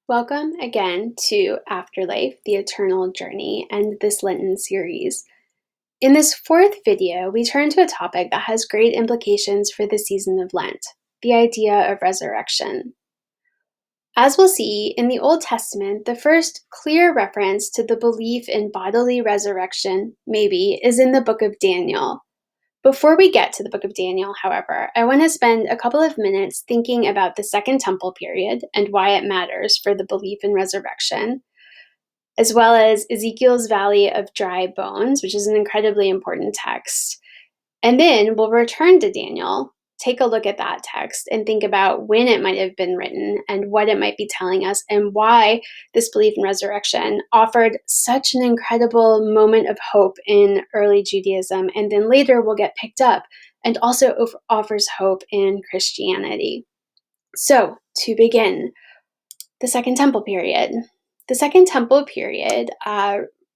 Welcome again to Afterlife, the Eternal Journey, and this Lenten series. In this fourth video, we turn to a topic that has great implications for the season of Lent, the idea of resurrection. As we'll see, in the Old Testament, the first clear reference to the belief in bodily resurrection, maybe, is in the book of Daniel. Before we get to the book of Daniel, however, I want to spend a couple of minutes thinking about the Second Temple period and why it matters for the belief in resurrection, as well as Ezekiel's Valley of Dry Bones, which is an incredibly important text. And then we'll return to Daniel, take a look at that text, and think about when it might have been written and what it might be telling us and why this belief in resurrection offered such an incredible moment of hope in early Judaism, and then later will get picked up and also offers hope in Christianity. So, to begin, the Second Temple period. The Second Temple period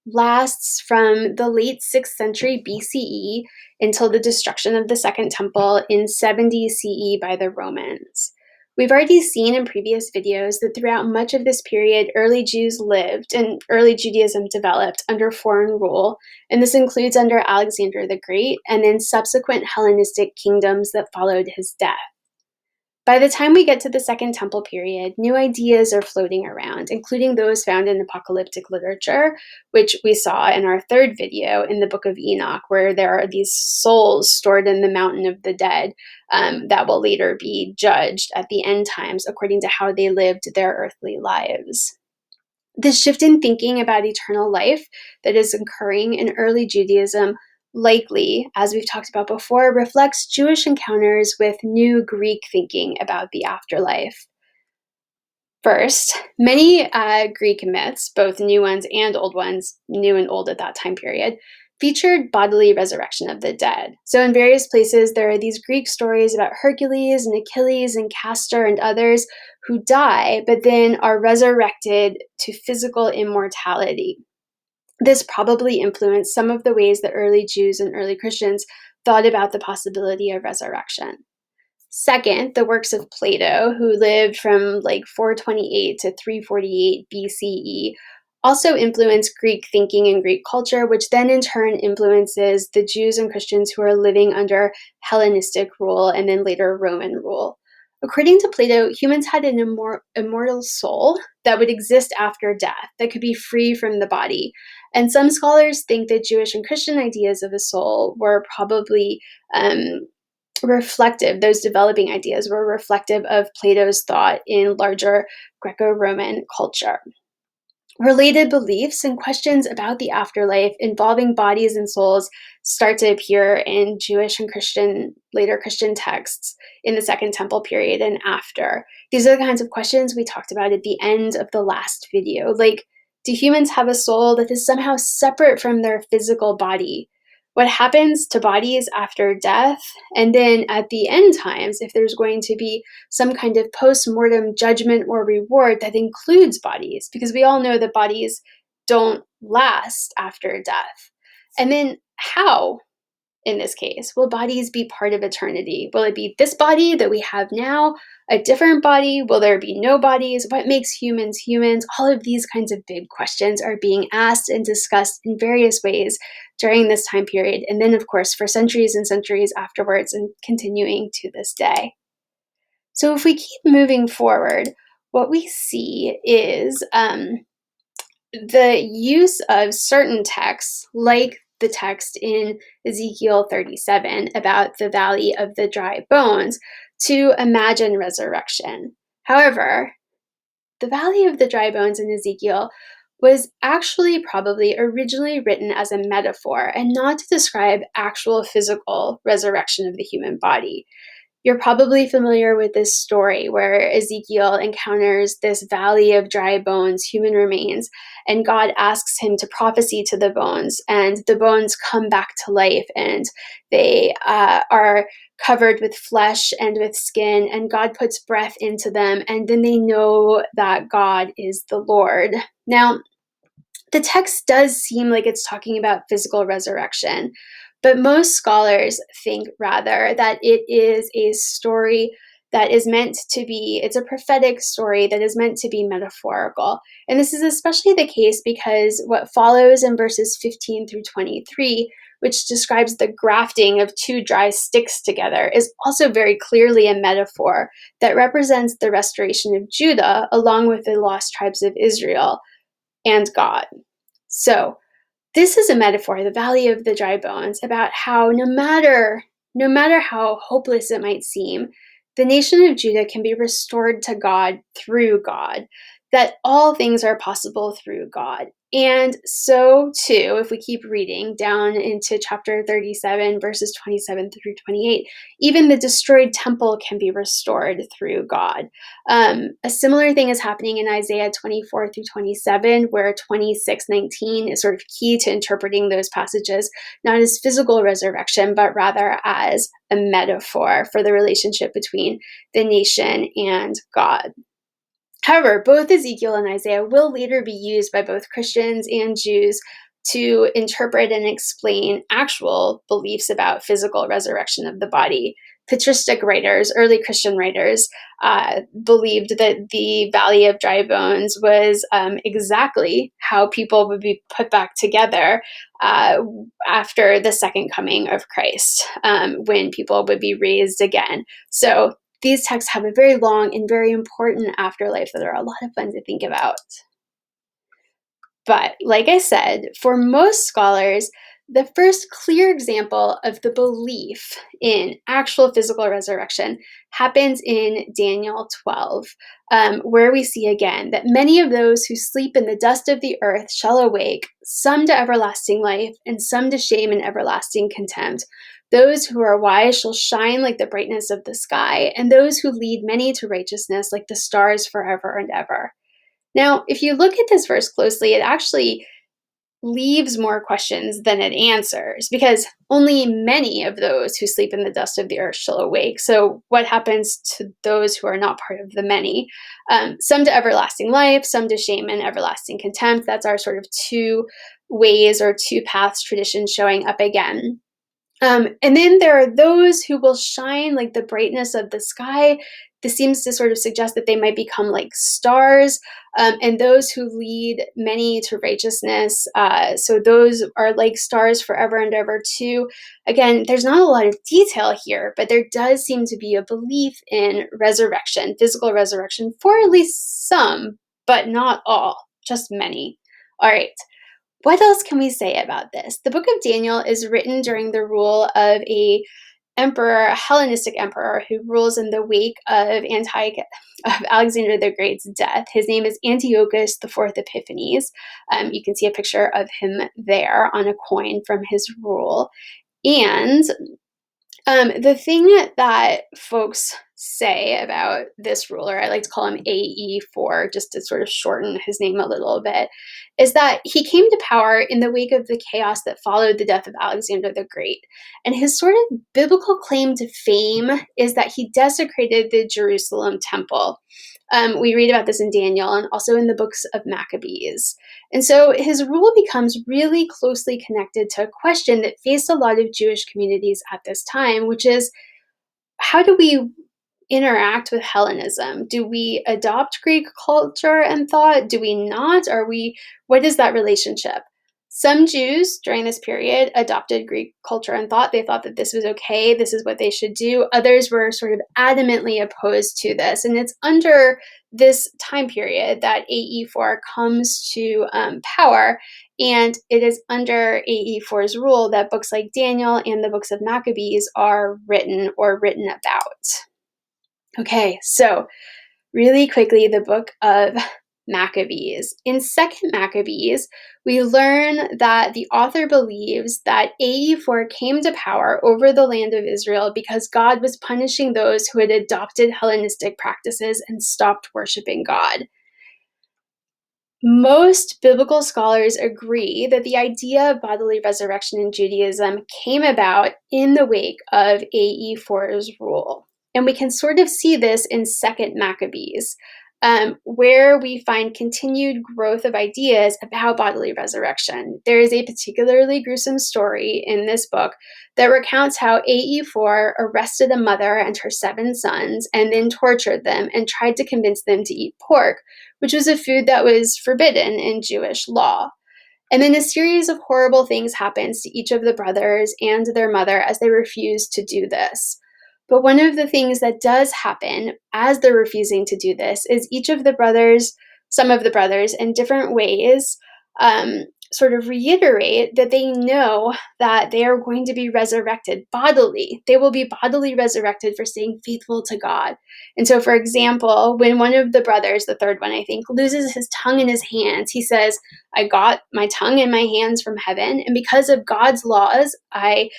lasts from the late 6th century BCE until the destruction of the Second Temple in 70 CE by the Romans. We've already seen in previous videos that throughout much of this period, early Jews lived and early Judaism developed under foreign rule, and this includes under Alexander the Great and then subsequent Hellenistic kingdoms that followed his death. By the time we get to the Second Temple period, new ideas are floating around, including those found in apocalyptic literature, which we saw in our third video in the Book of Enoch, where there are these souls stored in the mountain of the dead that will later be judged at the end times according to how they lived their earthly lives. This shift in thinking about eternal life that is occurring in early Judaism likely, as we've talked about before, reflects Jewish encounters with new Greek thinking about the afterlife. First, many Greek myths, both new ones and old ones, new and old at that time period, featured bodily resurrection of the dead. So in various places, there are these Greek stories about Hercules and Achilles and Castor and others who die, but then are resurrected to physical immortality. This probably influenced some of the ways that early Jews and early Christians thought about the possibility of resurrection. Second, the works of Plato, who lived from 428 to 348 BCE, also influenced Greek thinking and Greek culture, which then in turn influences the Jews and Christians who are living under Hellenistic rule and then later Roman rule. According to Plato, humans had an immortal soul that would exist after death, that could be free from the body. And some scholars think that Jewish and Christian ideas of a soul were probably reflective, those developing ideas were reflective of Plato's thought in larger Greco-Roman culture. Related beliefs and questions about the afterlife involving bodies and souls start to appear in Jewish and later Christian texts in the Second Temple period and after. These are the kinds of questions we talked about at the end of the last video, like, do humans have a soul that is somehow separate from their physical body? What happens to bodies after death? And then at the end times, if there's going to be some kind of post-mortem judgment or reward that includes bodies, because we all know that bodies don't last after death. And then how, in this case, will bodies be part of eternity? Will it be this body that we have now, a different body? Will there be no bodies? What makes humans humans? All of these kinds of big questions are being asked and discussed in various ways during this time period, and then, of course, for centuries and centuries afterwards and continuing to this day. So if we keep moving forward, what we see is the use of certain texts, like the text in Ezekiel 37 about the Valley of the Dry Bones, to imagine resurrection. However, the Valley of the Dry Bones in Ezekiel was actually probably originally written as a metaphor and not to describe actual physical resurrection of the human body. You're probably familiar with this story where Ezekiel encounters this valley of dry bones, human remains, and God asks him to prophesy to the bones, and the bones come back to life, and they are covered with flesh and with skin, and God puts breath into them, and then they know that God is the Lord. Now, the text does seem like it's talking about physical resurrection, but most scholars think rather that it is a story that is meant to be, it's a prophetic story that is meant to be metaphorical. And this is especially the case because what follows in verses 15 through 23, which describes the grafting of two dry sticks together, is also very clearly a metaphor that represents the restoration of Judah along with the lost tribes of Israel and God. So this is a metaphor, the valley of the dry bones, about how no matter how hopeless it might seem, the nation of Judah can be restored to God through God, that all things are possible through God. And so too, if we keep reading down into chapter 37, verses 27 through 28, even the destroyed temple can be restored through God. A similar thing is happening in Isaiah 24 through 27, where 26:19 is sort of key to interpreting those passages, not as physical resurrection, but rather as a metaphor for the relationship between the nation and God. However, both Ezekiel and Isaiah will later be used by both Christians and Jews to interpret and explain actual beliefs about physical resurrection of the body. Patristic writers, early Christian writers, believed that the Valley of Dry Bones was exactly how people would be put back together after the second coming of Christ, when people would be raised again. So these texts have a very long and very important afterlife that are a lot of fun to think about. But like I said, for most scholars, the first clear example of the belief in actual physical resurrection happens in Daniel 12, where we see again that many of those who sleep in the dust of the earth shall awake, some to everlasting life, and some to shame and everlasting contempt. Those who are wise shall shine like the brightness of the sky, and those who lead many to righteousness like the stars forever and ever. Now, if you look at this verse closely, it actually leaves more questions than it answers, because only many of those who sleep in the dust of the earth shall awake. So what happens to those who are not part of the many? Some to everlasting life, some to shame and everlasting contempt. That's our sort of two ways or two paths tradition showing up again. And then there are those who will shine like the brightness of the sky. This seems to sort of suggest that they might become like stars, and those who lead many to righteousness. So those are like stars forever and ever too. Again, there's not a lot of detail here, but there does seem to be a belief in resurrection, physical resurrection, for at least some, but not all, just many. All right. What else can we say about this? The book of Daniel is written during the rule of a emperor, a Hellenistic emperor, who rules in the wake of Alexander the Great's death. His name is Antiochus IV Epiphanes. You can see a picture of him there on a coin from his rule. And the thing that folks say about this ruler, I like to call him AE4, just to sort of shorten his name a little bit, is that he came to power in the wake of the chaos that followed the death of Alexander the Great. And his sort of biblical claim to fame is that he desecrated the Jerusalem temple. We read about this in Daniel and also in the books of Maccabees. And so his rule becomes really closely connected to a question that faced a lot of Jewish communities at this time, which is, how do we interact with Hellenism? Do we adopt Greek culture and thought? Do we not? What is that relationship? Some Jews during this period adopted Greek culture and thought. They thought that this was okay, this is what they should do. Others were sort of adamantly opposed to this. And it's under this time period that AE4 comes to power. And it is under AE4's rule that books like Daniel and the books of Maccabees are written or written about. Okay, so really quickly, the book of Maccabees. In 2nd Maccabees, we learn that the author believes that AE4 came to power over the land of Israel because God was punishing those who had adopted Hellenistic practices and stopped worshiping God. Most biblical scholars agree that the idea of bodily resurrection in Judaism came about in the wake of AE4's rule. And we can sort of see this in 2nd Maccabees. where we find continued growth of ideas about bodily resurrection. There is a particularly gruesome story in this book that recounts how AE4 arrested a mother and her 7 sons and then tortured them and tried to convince them to eat pork, which was a food that was forbidden in Jewish law. And then a series of horrible things happens to each of the brothers and their mother as they refuse to do this. But one of the things that does happen as they're refusing to do this is each of the brothers, some of the brothers, in different ways, sort of reiterate that they know that they are going to be resurrected bodily. They will be bodily resurrected for staying faithful to God. And so, for example, when one of the brothers, the third one, I think, loses his tongue in his hands, he says, I got my tongue in my hands from heaven, and because of God's laws, I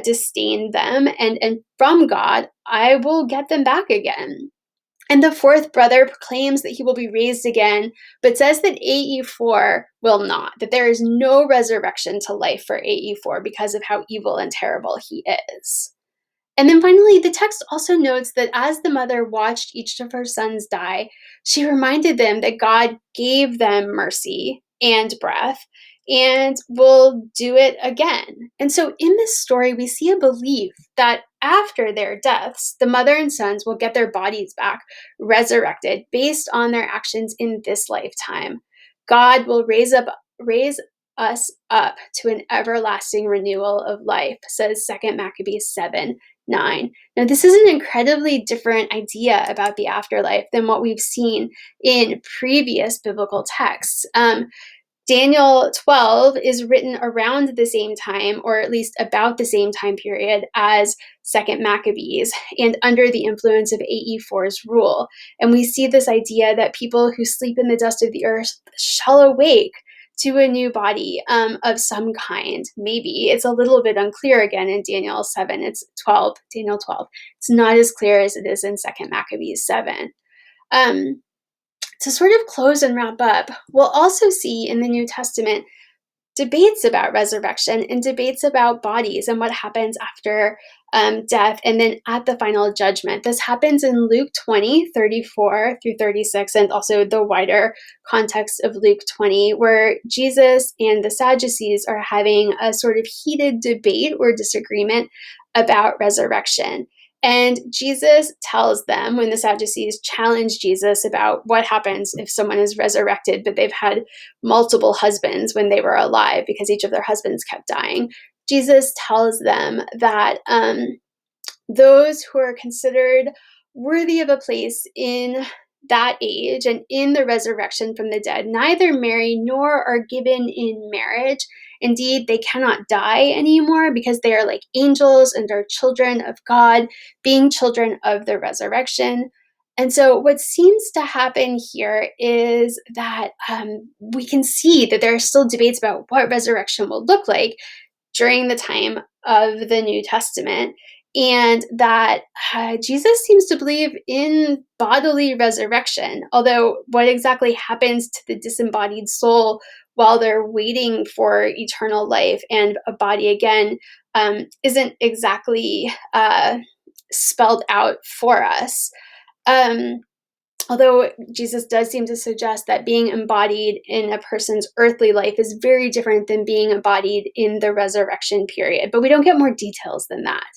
disdain them, and from God, I will get them back again. And the fourth brother proclaims that he will be raised again, but says that AE4 will not, that there is no resurrection to life for AE4 because of how evil and terrible he is. And then finally, the text also notes that as the mother watched each of her sons die, she reminded them that God gave them mercy and breath and will do it again. And so in this story, we see a belief that after their deaths, the mother and sons will get their bodies back resurrected based on their actions in this lifetime. God will raise us up to an everlasting renewal of life, says 2 Maccabees 7:9. Now, this is an incredibly different idea about the afterlife than what we've seen in previous biblical texts. Daniel 12 is written around the same time, or at least about the same time period as 2 Maccabees, and under the influence of AE4's rule. And we see this idea that people who sleep in the dust of the earth shall awake to a new body of some kind. Maybe it's a little bit unclear again in Daniel 7. It's 12, Daniel 12. It's not as clear as it is in 2 Maccabees 7. To sort of close and wrap up, we'll also see in the New Testament debates about resurrection and debates about bodies and what happens after death and then at the final judgment. This happens in Luke 20:34 through 36, and also the wider context of Luke 20, where Jesus and the Sadducees are having a sort of heated debate or disagreement about resurrection. And Jesus tells them, when the Sadducees challenge Jesus about what happens if someone is resurrected, but they've had multiple husbands when they were alive because each of their husbands kept dying, Jesus tells them that those who are considered worthy of a place in that age and in the resurrection from the dead neither marry nor are given in marriage. Indeed, they cannot die anymore because they are like angels and are children of God, being children of the resurrection. And so, what seems to happen here is that we can see that there are still debates about what resurrection will look like during the time of the New Testament, and that Jesus seems to believe in bodily resurrection. Although, what exactly happens to the disembodied soul while they're waiting for eternal life and a body again isn't exactly spelled out for us. Although Jesus does seem to suggest that being embodied in a person's earthly life is very different than being embodied in the resurrection period, but we don't get more details than that.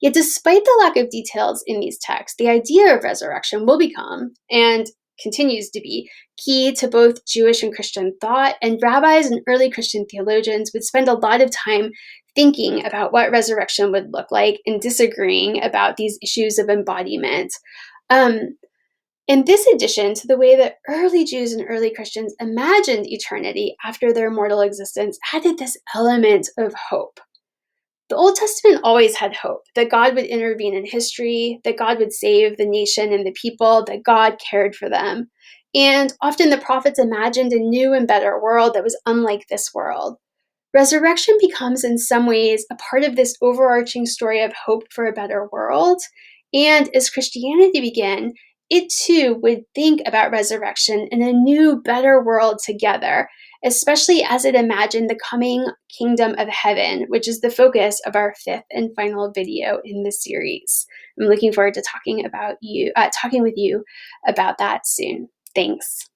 Yet, despite the lack of details in these texts, the idea of resurrection will become, and continues to be, key to both Jewish and Christian thought, and rabbis and early Christian theologians would spend a lot of time thinking about what resurrection would look like and disagreeing about these issues of embodiment. In this addition to the way that early Jews and early Christians imagined eternity after their mortal existence added this element of hope. The Old Testament always had hope that God would intervene in history, that God would save the nation and the people, that God cared for them. And often the prophets imagined a new and better world that was unlike this world. Resurrection becomes, in some ways, a part of this overarching story of hope for a better world. And as Christianity began, it too would think about resurrection in a new, better world together, especially as it imagined the coming kingdom of heaven, which is the focus of our fifth and final video in this series. I'm looking forward to talking with you about that soon. Thanks.